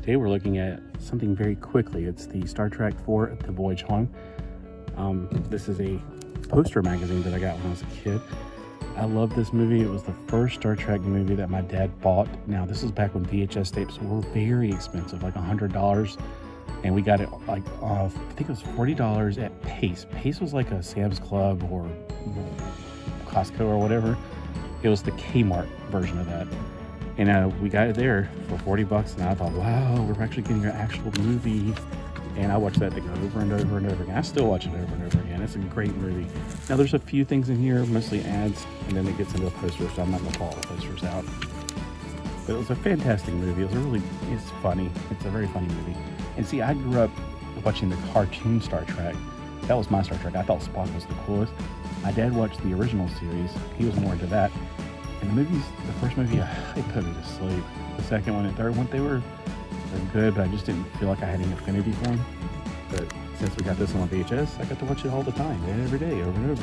Today we're looking at something very quickly. It's the Star Trek for the Voyage Home. This is a poster magazine that I got when I was a kid. I love this movie. It was the first Star Trek movie that my dad bought. Now, this was back when VHS tapes were very expensive, like $100. And we got it like, I think it was $40 at Pace. Pace was like a Sam's Club or Costco or whatever. It was the Kmart version of that. And we got it there for $40, and I thought, wow, we're actually getting an actual movie. And I watched that thing over and over and over again. I still watch it over and over again. It's a great movie. Now, there's a few things in here, mostly ads, and then it gets into the posters, so I'm not going to pull all the posters out. But it was a fantastic movie. It's funny. It's a very funny movie. And see, I grew up watching the cartoon Star Trek. That was my Star Trek. I thought Spock was the coolest. My dad watched the original series. He was more into that. And the first movie, they put me to sleep. The second one and third one, they're good, but I just didn't feel like I had any affinity for them. But since we got this one on VHS, I got to watch it all the time, every day, over and over.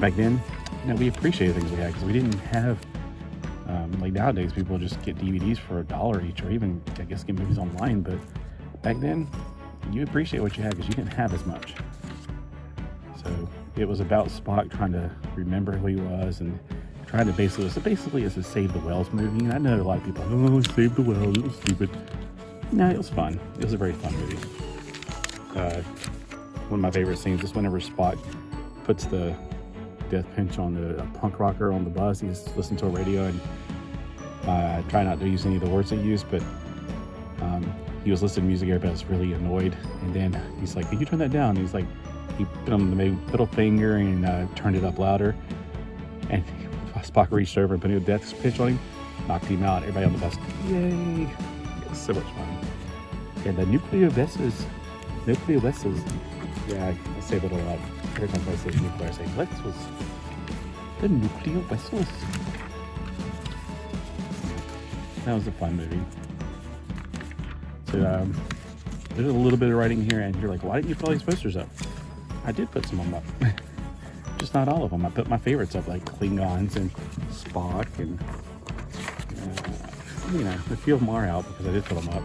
Back then, we appreciated things we had because we didn't have, like nowadays, people just get DVDs for $1 each, or even, I guess, get movies online. But back then, you appreciate what you had because you didn't have as much. So it was about Spock trying to remember who he was and trying to basically it's a Save the Whales movie. And I know a lot of people, Save the Whales, it was stupid. No, it was fun. It was a very fun movie. One of my favorite scenes is whenever Spock puts the death pinch on the punk rocker on the bus. He's listening to a radio, and I try not to use any of the words they use, but he was listening to music, everybody was really annoyed. And then he's like, "Can you turn that down?" And he's like, he put on the middle finger and turned it up louder. And Spock reached over and put a death pinch on him, knocked him out. Everybody on the bus, yay! It was so much fun. And the nuclear vessels. Yeah, I say that a lot. Every time I say nuclear, I say vessels. The nuclear vessels. That was a fun movie. So there's a little bit of writing here, and you're like, why didn't you put all these posters up? I did put some of them up. Just not all of them. I put my favorites up, like Klingons and Spock, and a few of them are out because I did put them up.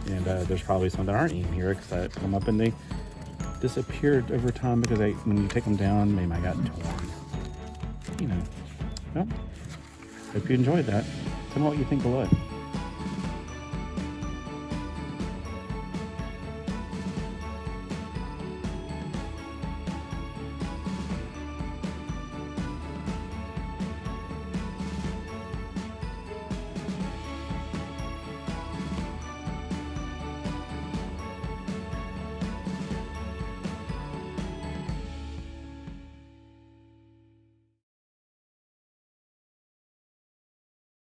And there's probably some that aren't in here because I put them up and they disappeared over time because when you take them down, they might got torn. Well, hope you enjoyed that. Tell me what you think below.